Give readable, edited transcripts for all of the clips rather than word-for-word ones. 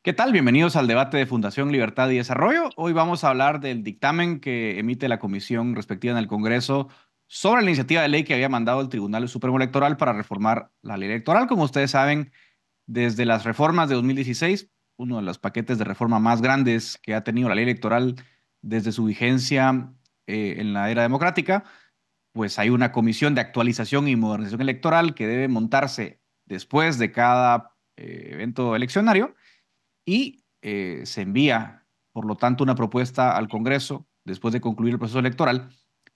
¿Qué tal? Bienvenidos al debate de Fundación Libertad y Desarrollo. Hoy vamos a hablar del dictamen que emite la comisión respectiva en el Congreso sobre la iniciativa de ley que había mandado el Tribunal Supremo Electoral para reformar la ley electoral. Como ustedes saben, desde las reformas de 2016, uno de los paquetes de reforma más grandes que ha tenido la ley electoral desde su vigencia en la era democrática, pues hay una comisión de actualización y modernización electoral que debe montarse después de cada evento eleccionario y se envía, por lo tanto, una propuesta al Congreso después de concluir el proceso electoral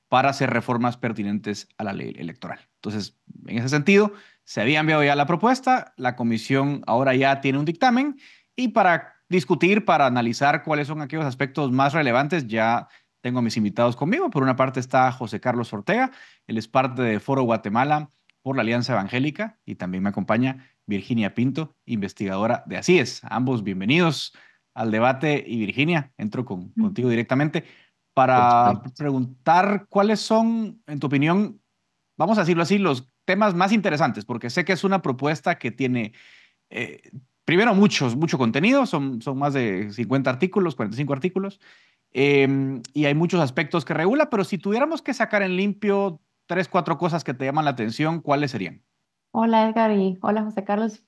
para hacer reformas pertinentes a la ley electoral. Entonces, en ese sentido, se había enviado ya la propuesta, la comisión ahora ya tiene un dictamen y para discutir, para analizar cuáles son aquellos aspectos más relevantes, ya tengo a mis invitados conmigo. Por una parte está José Carlos Ortega, él es parte de Foro Guatemala por la Alianza Evangélica y también me acompaña Virginia Pinto, investigadora de Asíes. Ambos bienvenidos al debate y Virginia, entro contigo directamente Por para supuesto. preguntar cuáles son, en tu opinión, vamos a decirlo así, los temas más interesantes, porque sé que es una propuesta que tiene, eh, primero, mucho contenido, son más de 50 artículos, 45 artículos, y hay muchos aspectos que regula, pero si tuviéramos que sacar en limpio tres, cuatro cosas que te llaman la atención, ¿cuáles serían? Hola Edgar y hola José Carlos,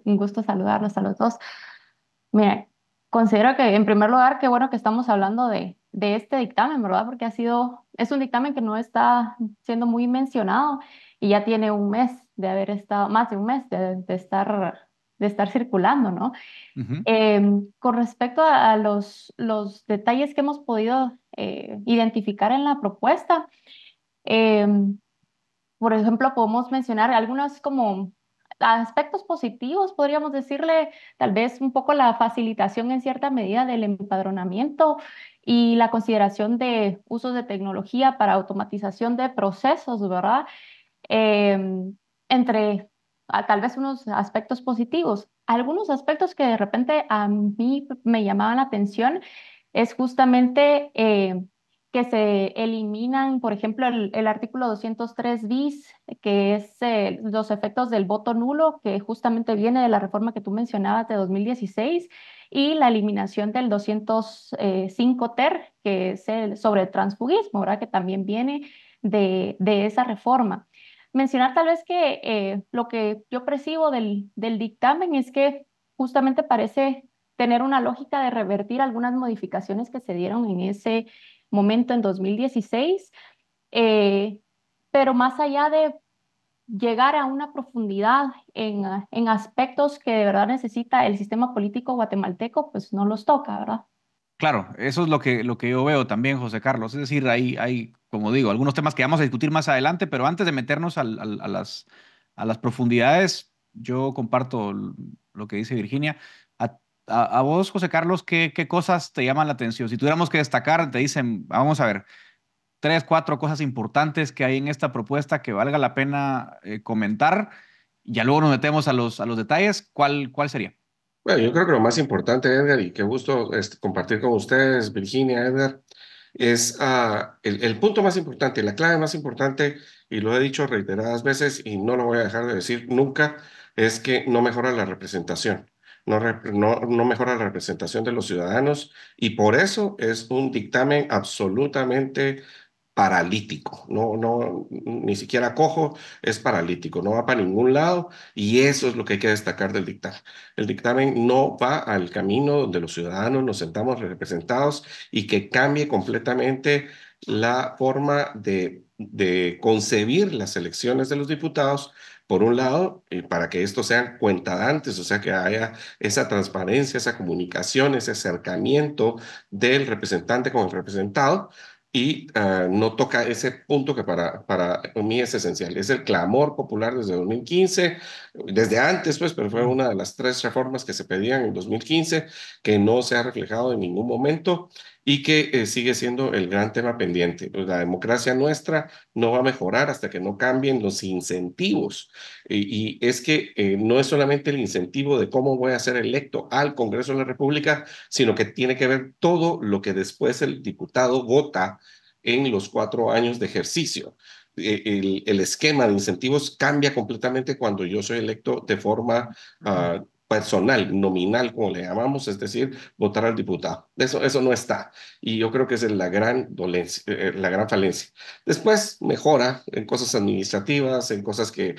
un gusto saludarlos a los dos. Mira, considero que en primer lugar, qué bueno que estamos hablando de este dictamen, ¿verdad? Porque es un dictamen que no está siendo muy mencionado y ya tiene un mes de haber estado, más de un mes de estar circulando, ¿no? Ujú. Con respecto a los detalles que hemos podido identificar en la propuesta, em, por ejemplo, podemos mencionar algunos como aspectos positivos, podríamos decirle, tal vez un poco la facilitación en cierta medida del empadronamiento y la consideración de usos de tecnología para automatización de procesos, ¿verdad? Eh, entre tal vez unos aspectos positivos. Algunos aspectos que de repente a mí me llamaban la atención es justamente que se eliminan, por ejemplo, el artículo 203 bis, que es los efectos del voto nulo, que justamente viene de la reforma que tú mencionabas de 2016, y la eliminación del 205 ter, que es el sobre el transfugismo, ¿verdad? Que también viene de esa reforma. Mencionar tal vez que lo que yo percibo del dictamen es que justamente parece tener una lógica de revertir algunas modificaciones que se dieron en ese momento en 2016, eh, pero más allá de llegar a una profundidad en aspectos que de verdad necesita el sistema político guatemalteco, pues no los toca, ¿verdad? Claro, eso es lo que yo veo también, José Carlos. Es decir, hay, como digo, algunos temas que vamos a discutir más adelante, pero antes de meternos a las profundidades, yo comparto lo que dice Virginia. A vos, José Carlos, ¿qué cosas te llaman la atención? Si tuviéramos que destacar, te dicen, vamos a ver, tres, cuatro cosas importantes que hay en esta propuesta que valga la pena comentar, y ya luego nos metemos a los detalles. ¿Cuál sería? Bueno, yo creo que lo más importante, Edgar, y qué gusto compartir con ustedes, Virginia, Edgar, es el punto más importante, la clave más importante, y lo he dicho reiteradas veces y no lo voy a dejar de decir nunca, es que no mejora la representación, no mejora la representación de los ciudadanos y por eso es un dictamen absolutamente paralítico, ni siquiera cojo, es paralítico, no va para ningún lado y eso es lo que hay que destacar del dictamen. El dictamen no va al camino donde los ciudadanos nos sentamos representados y que cambie completamente la forma de concebir las elecciones de los diputados, por un lado, para que estos sean cuentadantes, o sea, que haya esa transparencia, esa comunicación, ese acercamiento del representante con el representado, y no toca ese punto que para mí es esencial. Es el clamor popular desde 2015, desde antes, pues, pero fue una de las tres reformas que se pedían en 2015, que no se ha reflejado en ningún momento y que sigue siendo el gran tema pendiente. Pues, la democracia nuestra no va a mejorar hasta que no cambien los incentivos. Y es que no es solamente el incentivo de cómo voy a ser electo al Congreso de la República, sino que tiene que ver todo lo que después el diputado vota en los 4 años de ejercicio. El esquema de incentivos cambia completamente cuando yo soy electo de forma personal, nominal, como le llamamos, es decir, votar al diputado. Eso no está. Y yo creo que esa es la gran dolencia, la gran falencia. Después mejora en cosas administrativas, en cosas que,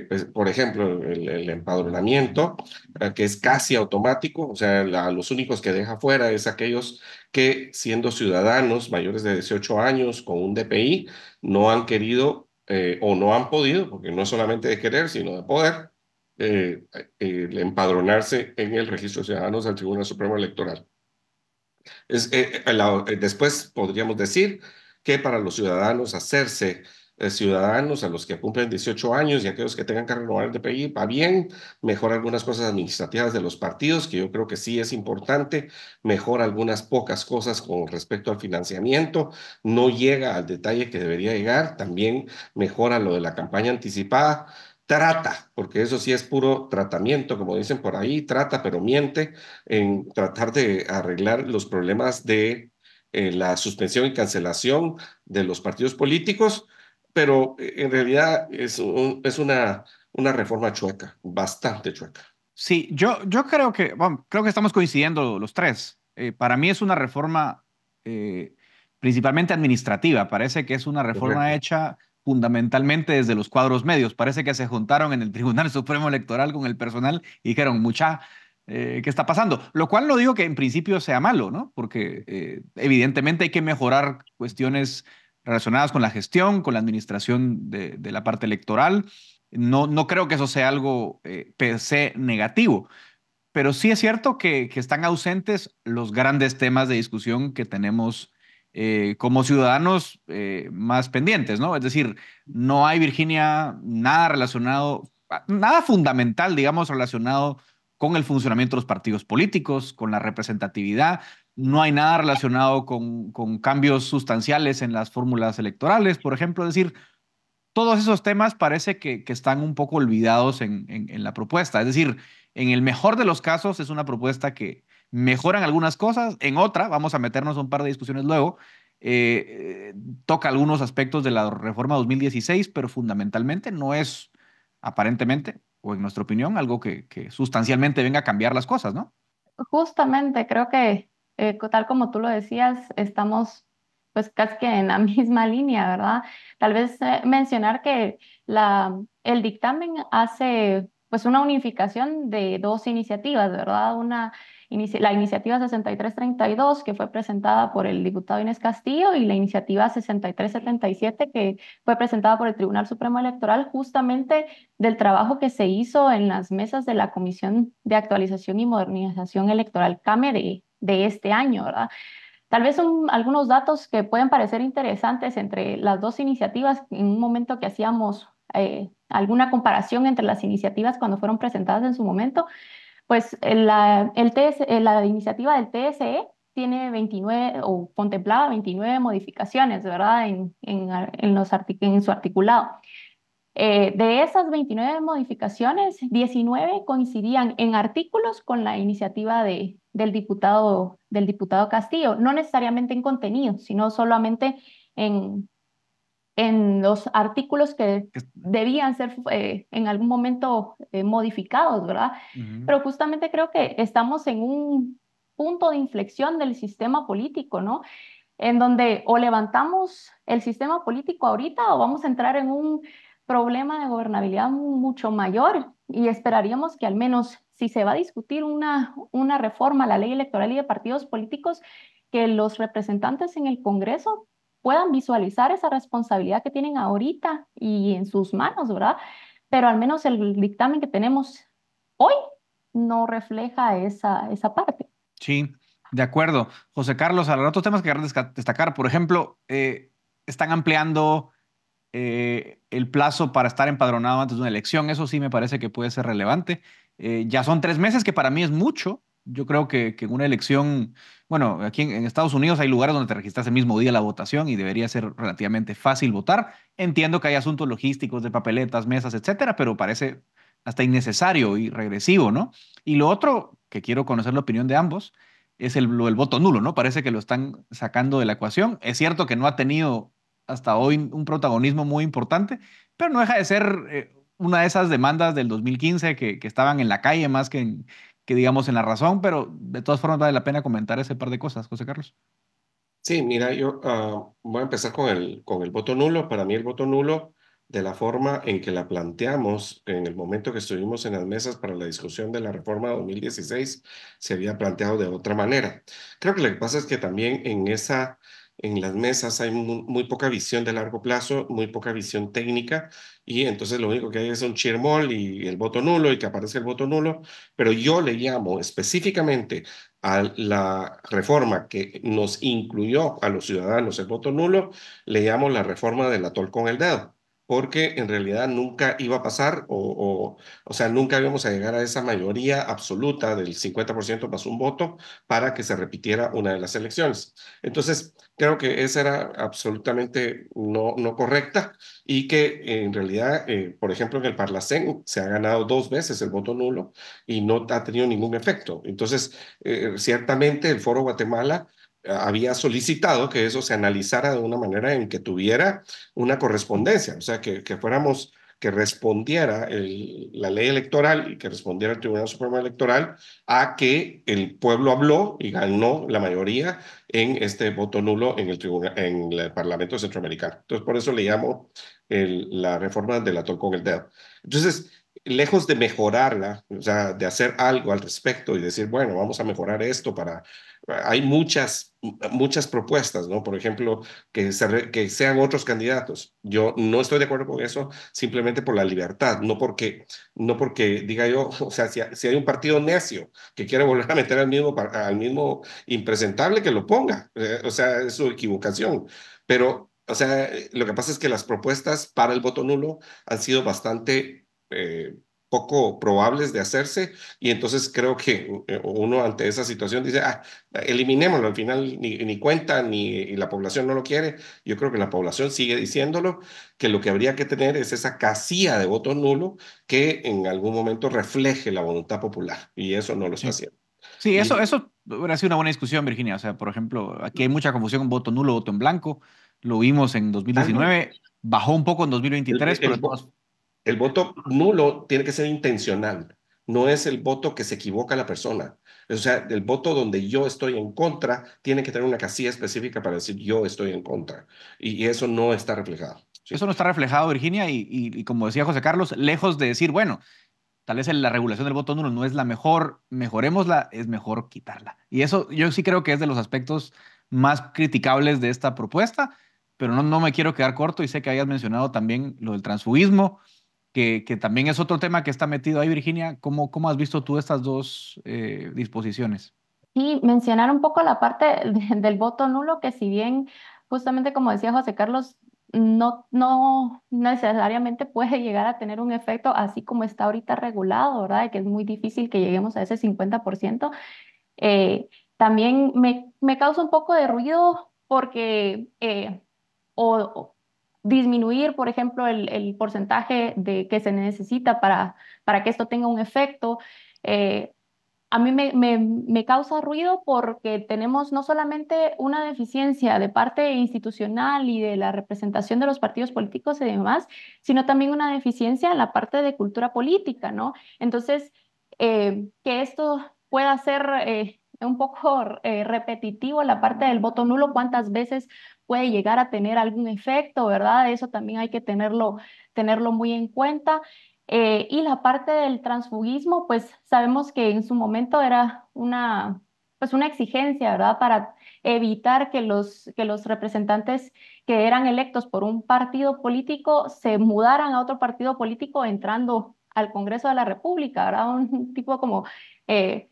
pues, por ejemplo, el empadronamiento, que es casi automático, o sea, los únicos que deja fuera es aquellos que, siendo ciudadanos mayores de 18 años con un DPI, no han querido o no han podido, porque no es solamente de querer, sino de poder, empadronarse en el registro de ciudadanos del Tribunal Supremo Electoral. Después podríamos decir que para los ciudadanos hacerse ciudadanos, a los que cumplen 18 años y aquellos que tengan que renovar el DPI, va bien, mejora algunas cosas administrativas de los partidos, que yo creo que sí es importante, mejora algunas pocas cosas con respecto al financiamiento, no llega al detalle que debería llegar, también mejora lo de la campaña anticipada. Trata, porque eso sí es puro tratamiento, como dicen por ahí, trata pero miente, en tratar de arreglar los problemas de la suspensión y cancelación de los partidos políticos, pero en realidad es una reforma chueca, bastante chueca. Sí, yo creo que, bueno, creo que estamos coincidiendo los tres. Para mí es una reforma eh, principalmente administrativa. Parece que es una reforma Correcto. hecha fundamentalmente desde los cuadros medios. Parece que se juntaron en el Tribunal Supremo Electoral con el personal y dijeron, mucha, ¿qué está pasando? Lo cual no digo que en principio sea malo, ¿no? Porque evidentemente hay que mejorar cuestiones relacionadas con la gestión, con la administración de la parte electoral. No creo que eso sea algo per se negativo, pero sí es cierto que están ausentes los grandes temas de discusión que tenemos como ciudadanos más pendientes, ¿no? Es decir, no hay, Virginia, nada relacionado, nada fundamental, digamos, relacionado con el funcionamiento de los partidos políticos, con la representatividad. No hay nada relacionado con cambios sustanciales en las fórmulas electorales, por ejemplo. Es decir, todos esos temas parece que están un poco olvidados en la propuesta. Es decir, en el mejor de los casos es una propuesta que mejora en algunas cosas, en otra, vamos a meternos a un par de discusiones luego, eh, toca algunos aspectos de la reforma 2016, pero fundamentalmente no es, aparentemente, o en nuestra opinión, algo que sustancialmente venga a cambiar las cosas, ¿no? Justamente, creo que tal como tú lo decías, estamos pues casi que en la misma línea, ¿verdad? Tal vez mencionar que el dictamen hace pues una unificación de dos iniciativas, ¿verdad? La iniciativa 6332 que fue presentada por el diputado Inés Castillo y la iniciativa 6377 que fue presentada por el Tribunal Supremo Electoral, justamente del trabajo que se hizo en las mesas de la Comisión de Actualización y Modernización Electoral, CAME, de este año, ¿verdad? Tal vez son algunos datos que pueden parecer interesantes entre las dos iniciativas. En un momento que hacíamos alguna comparación entre las iniciativas cuando fueron presentadas en su momento, pues la iniciativa del TSE tiene 29 o contemplaba 29 modificaciones, ¿verdad? En su articulado. De esas 29 modificaciones, 19 coincidían en artículos con la iniciativa del diputado Castillo, no necesariamente en contenido, sino solamente en, en los artículos que Es- debían ser en algún momento modificados, ¿verdad? Ujú. Pero justamente creo que estamos en un punto de inflexión del sistema político, ¿no? En donde o levantamos el sistema político ahorita o vamos a entrar en un problema de gobernabilidad mucho mayor y esperaríamos que al menos si se va a discutir una reforma a la ley electoral y de partidos políticos, que los representantes en el Congreso puedan visualizar esa responsabilidad que tienen ahorita y en sus manos, ¿verdad? Pero al menos el dictamen que tenemos hoy no refleja esa parte. Sí, de acuerdo. José Carlos, a los otros temas que querrás destacar, por ejemplo, están ampliando el plazo para estar empadronado antes de una elección. Eso sí me parece que puede ser relevante. Ya son 3 meses, que para mí es mucho. Yo creo que en una elección, bueno, aquí en Estados Unidos hay lugares donde te registras el mismo día la votación y debería ser relativamente fácil votar. Entiendo que hay asuntos logísticos de papeletas, mesas, etcétera, pero parece hasta innecesario y regresivo, ¿no? Y lo otro, que quiero conocer la opinión de ambos, es el voto nulo, ¿no? Parece que lo están sacando de la ecuación. Es cierto que no ha tenido hasta hoy un protagonismo muy importante, pero no deja de ser una de esas demandas del 2015 que estaban en la calle más que digamos en la razón, pero de todas formas vale la pena comentar ese par de cosas, José Carlos. Sí, mira, yo voy a empezar con el voto nulo. Para mí el voto nulo, de la forma en que la planteamos en el momento que estuvimos en las mesas para la discusión de la reforma de 2016, se había planteado de otra manera. Creo que lo que pasa es que también en las mesas hay muy poca visión de largo plazo, muy poca visión técnica, y entonces lo único que hay es un chirmol y el voto nulo y que aparece el voto nulo, pero yo le llamo específicamente a la reforma que nos incluyó a los ciudadanos el voto nulo, le llamo la reforma del atol con el dedo, porque en realidad nunca iba a pasar o sea, nunca íbamos a llegar a esa mayoría absoluta del 50% más un voto para que se repitiera una de las elecciones. Entonces, creo que esa era absolutamente no correcta y que en realidad, por ejemplo, en el Parlacén se ha ganado 2 veces el voto nulo y no ha tenido ningún efecto. Entonces, ciertamente el Foro Guatemala había solicitado que eso se analizara de una manera en que tuviera una correspondencia, o sea, que fuéramos, que respondiera la ley electoral y que respondiera el Tribunal Supremo Electoral a que el pueblo habló y ganó la mayoría en este voto nulo en el Parlamento Centroamericano. Entonces, por eso le llamo la reforma del atol con el dedo. Entonces, lejos de mejorarla, o sea, de hacer algo al respecto y decir, bueno, vamos a mejorar esto para... Hay muchas propuestas, ¿no? Por ejemplo, que sean otros candidatos. Yo no estoy de acuerdo con eso simplemente por la libertad, no porque diga yo, o sea, si hay un partido necio que quiere volver a meter al mismo impresentable, que lo ponga. O sea, es su equivocación. Pero, o sea, lo que pasa es que las propuestas para el voto nulo han sido bastante poco probables de hacerse y entonces creo que uno ante esa situación dice, eliminémoslo, al final ni cuenta ni y la población no lo quiere. Yo creo que la población sigue diciéndolo, que lo que habría que tener es esa casilla de voto nulo que en algún momento refleje la voluntad popular y eso no lo está Sí. haciendo. Sí, Y eso hubiera sido una buena discusión, Virginia. O sea, por ejemplo, aquí hay mucha confusión en voto nulo, voto en blanco. Lo vimos en totalmente. 2019, bajó un poco en El, 2023, pero el, de todas... El voto nulo tiene que ser intencional, no es el voto que se equivoca la persona. O sea, el voto donde yo estoy en contra tiene que tener una casilla específica para decir yo estoy en contra. Y eso no está reflejado. Eso ¿Sí? no está reflejado, Virginia, y como decía José Carlos, lejos de decir, bueno, tal vez la regulación del voto nulo no es la mejor, mejorémosla, es mejor quitarla. Y eso yo sí creo que es de los aspectos más criticables de esta propuesta, pero no me quiero quedar corto y sé que hayas mencionado también lo del transfugismo, que también es otro tema que está metido ahí, Virginia. ¿Cómo has visto tú estas dos disposiciones? Y mencionar un poco la parte del voto nulo, que si bien, justamente como decía José Carlos, no necesariamente puede llegar a tener un efecto así como está ahorita regulado, ¿verdad? Que es muy difícil que lleguemos a ese 50%. eh, También me causa un poco de ruido porque, o disminuir, por ejemplo, el porcentaje de que se necesita para que esto tenga un efecto. eh, a mí me causa ruido porque tenemos no solamente una deficiencia de parte institucional y de la representación de los partidos políticos y demás, sino también una deficiencia en la parte de cultura política, ¿no? Entonces, que esto pueda ser un poco repetitivo, la parte del voto nulo, cuántas veces puede llegar a tener algún efecto, ¿verdad? Eso también hay que tenerlo muy en cuenta. Y la parte del transfugismo, pues sabemos que en su momento era pues una exigencia, ¿verdad? Para evitar que los representantes que eran electos por un partido político se mudaran a otro partido político entrando al Congreso de la República, ¿verdad? Un tipo como eh,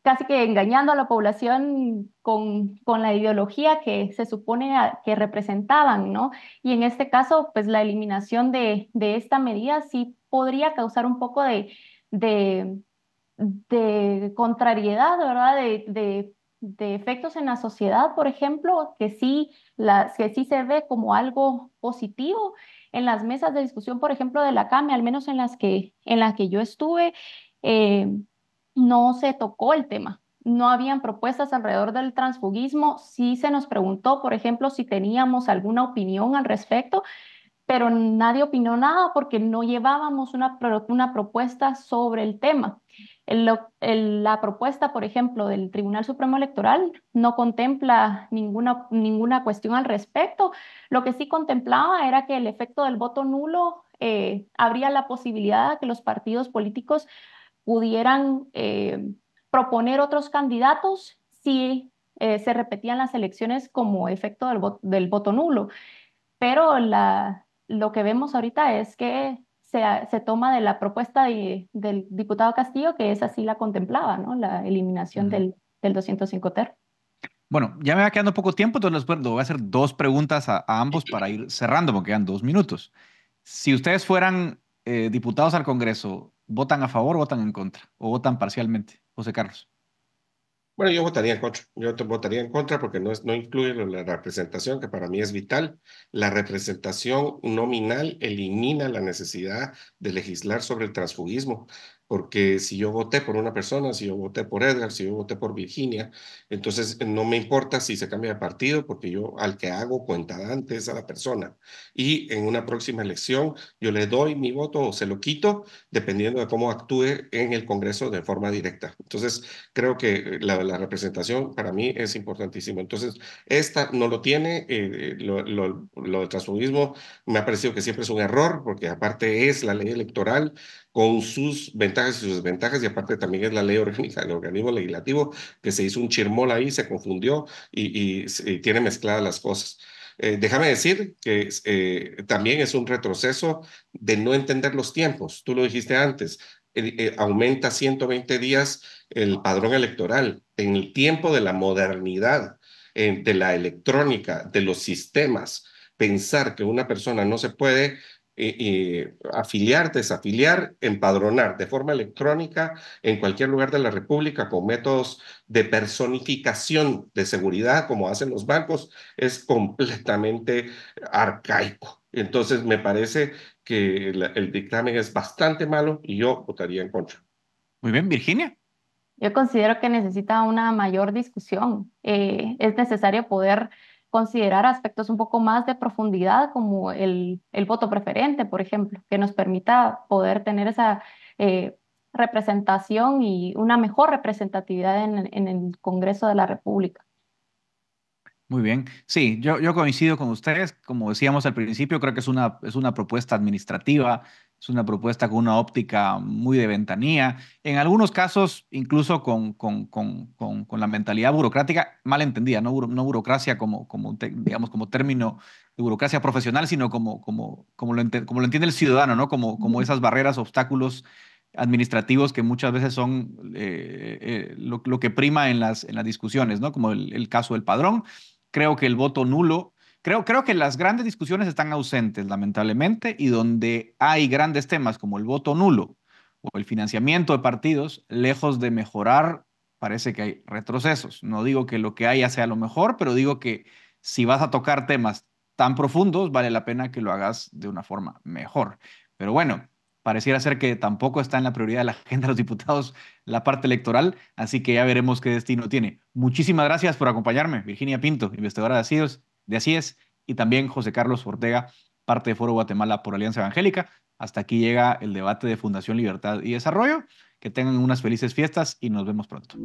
casi que engañando a la población con la ideología que se supone que representaban, ¿no? Y en este caso, pues la eliminación de esta medida sí podría causar un poco de, de contrariedad, ¿verdad? De efectos en la sociedad, por ejemplo, que sí se ve como algo positivo en las mesas de discusión, por ejemplo, de la CAME, al menos en las que yo estuve. eh, no se tocó el tema. No habían propuestas alrededor del transfugismo. Sí se nos preguntó, por ejemplo, si teníamos alguna opinión al respecto, pero nadie opinó nada porque no llevábamos una propuesta sobre el tema. La propuesta, por ejemplo, del Tribunal Supremo Electoral no contempla ninguna cuestión al respecto. Lo que sí contemplaba era que el efecto del voto nulo habría la posibilidad de que los partidos políticos pudieran proponer otros candidatos si se repetían las elecciones como efecto del voto nulo. Pero lo que vemos ahorita es que se toma de la propuesta del diputado Castillo, que esa sí la contemplaba, ¿no? La eliminación Ujú. del 205 ter. Bueno, ya me va quedando poco tiempo, entonces les voy a hacer dos preguntas a ambos para ir cerrando, porque quedan 2 minutos. Si ustedes fueran diputados al Congreso, ¿votan a favor o votan en contra? ¿O votan parcialmente? José Carlos. Bueno, yo votaría en contra. Votaría en contra porque no incluye la representación, que para mí es vital. La representación nominal elimina la necesidad de legislar sobre el transfugismo, porque si yo voté por una persona, si yo voté por Edgar, si yo voté por Virginia, entonces no me importa si se cambia de partido, porque yo al que hago cuenta antes es a la persona. Y en una próxima elección yo le doy mi voto o se lo quito, dependiendo de cómo actúe en el Congreso de forma directa. Entonces, creo que la representación para mí es importantísimo. Entonces, esta no lo tiene. Lo del transfugismo me ha parecido que siempre es un error, porque aparte es la ley electoral con sus ventajas y sus desventajas, y aparte también es la ley orgánica del organismo legislativo, que se hizo un chirmol ahí, se confundió y tiene mezcladas las cosas. Déjame decir que también es un retroceso de no entender los tiempos. Tú lo dijiste antes, aumenta 120 días el padrón electoral en el tiempo de la modernidad, de la electrónica, de los sistemas. Pensar que una persona no se puede afiliar, desafiliar, empadronar de forma electrónica en cualquier lugar de la República con métodos de personificación de seguridad como hacen los bancos es completamente arcaico. Entonces me parece que el dictamen es bastante malo y yo votaría en contra. Muy bien, Virginia. Yo considero que necesita una mayor discusión. Es necesario poder considerar aspectos un poco más de profundidad, como el voto preferente, por ejemplo, que nos permita poder tener esa representación y una mejor representatividad en el Congreso de la República. Muy bien. Sí, yo coincido con ustedes. Como decíamos al principio, creo que es una propuesta administrativa, es una propuesta con una óptica muy de ventanía. En algunos casos, incluso con la mentalidad burocrática mal entendida, no burocracia digamos, como término de burocracia profesional, sino como lo entiende el ciudadano, ¿no? Como esas barreras, obstáculos administrativos que muchas veces son lo que prima en las discusiones, ¿no? Como el caso del padrón. Creo que el voto nulo, creo que las grandes discusiones están ausentes, lamentablemente, y donde hay grandes temas como el voto nulo o el financiamiento de partidos, lejos de mejorar, parece que hay retrocesos. No digo que lo que haya sea lo mejor, pero digo que si vas a tocar temas tan profundos, vale la pena que lo hagas de una forma mejor. Pero bueno, pareciera ser que tampoco está en la prioridad de la agenda de los diputados la parte electoral, así que ya veremos qué destino tiene. Muchísimas gracias por acompañarme, Virginia Pinto, investigadora de ACIES, y también José Carlos Ortega, parte de Foro Guatemala por Alianza Evangélica. Hasta aquí llega el debate de Fundación Libertad y Desarrollo. Que tengan unas felices fiestas y nos vemos pronto.